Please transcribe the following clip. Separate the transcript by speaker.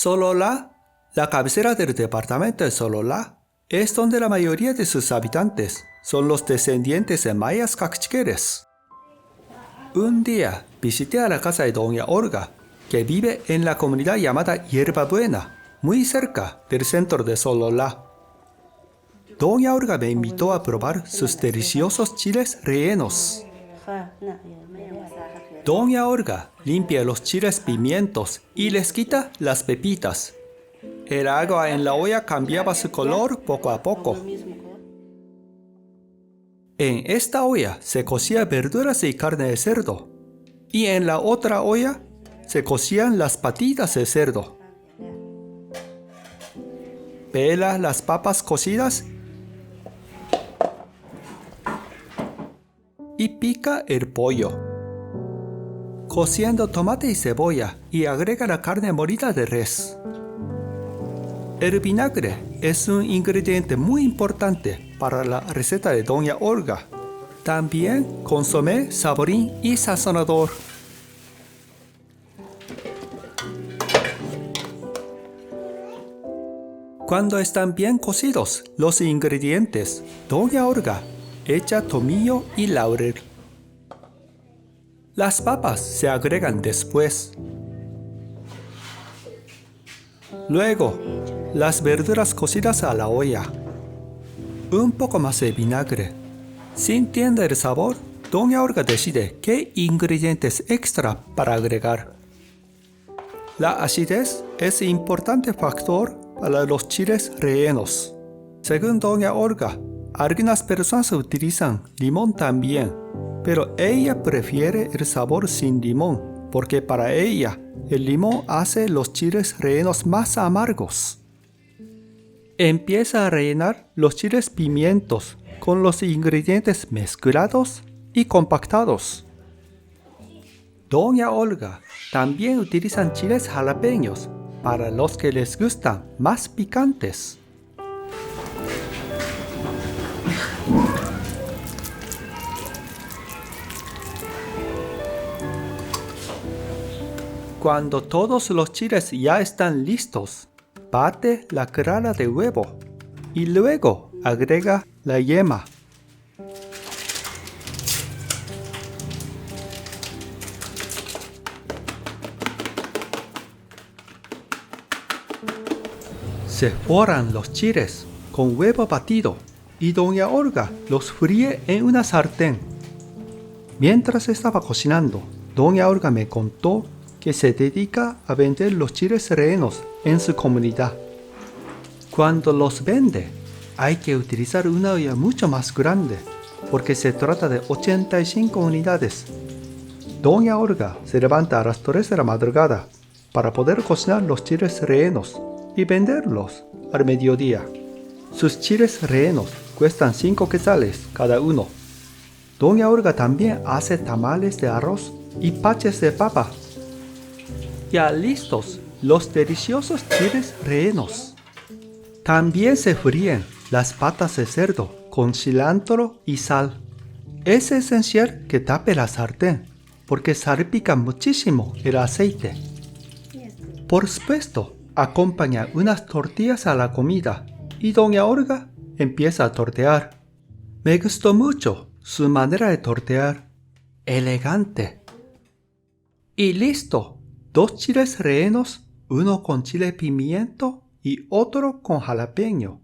Speaker 1: Sololá, la cabecera del departamento de Sololá, es donde la mayoría de sus habitantes son los descendientes de mayas caxchiqueres. Un día visité a la casa de Doña Olga, que vive en la comunidad llamada Hierbabuena, muy cerca del centro de Sololá. Doña Olga me invitó a probar sus deliciosos chiles rellenos. Doña Olga limpia los chiles pimientos y les quita las pepitas. El agua en la olla cambiaba su color poco a poco. En esta olla se cocía verduras y carne de cerdo. Y en la otra olla se cocían las patitas de cerdo. Pela las papas cocidas y pica el pollo. Cociendo tomate y cebolla y agrega la carne molida de res. El vinagre es un ingrediente muy importante para la receta de Doña Olga. También consomé, saborín y sazonador. Cuando están bien cocidos los ingredientes, Doña Olga echa tomillo y laurel. Las papas se agregan después. Luego, las verduras cocidas a la olla. Un poco más de vinagre. Sintiendo el sabor, Doña Olga decide qué ingredientes extra para agregar. La acidez es un importante factor para los chiles rellenos. Según Doña Olga, algunas personas utilizan limón también, pero ella prefiere el sabor sin limón, porque para ella el limón hace los chiles rellenos más amargos. Empieza a rellenar los chiles pimientos con los ingredientes mezclados y compactados. Doña Olga también utiliza chiles jalapeños para los que les gustan más picantes. Cuando todos los chiles ya están listos, bate la clara de huevo y luego agrega la yema. Se forran los chiles con huevo batido y Doña Olga los fríe en una sartén. Mientras estaba cocinando, Doña Olga me contó que se dedica a vender los chiles rellenos en su comunidad. Cuando los vende, hay que utilizar una olla mucho más grande, porque se trata de 85 unidades. Doña Olga se levanta a las 3 de la madrugada para poder cocinar los chiles rellenos y venderlos al mediodía. Sus chiles rellenos cuestan 5 quetzales cada uno. Doña Olga también hace tamales de arroz y paches de papa. Ya listos los deliciosos chiles rellenos. También se fríen las patas de cerdo con cilantro y sal. Es esencial que tape la sartén porque salpica muchísimo el aceite. Por supuesto, acompaña unas tortillas a la comida y Doña Olga empieza a tortear. Me gustó mucho su manera de tortear. Elegante. Y listo. 2 chiles rellenos, uno con chile pimiento y otro con jalapeño.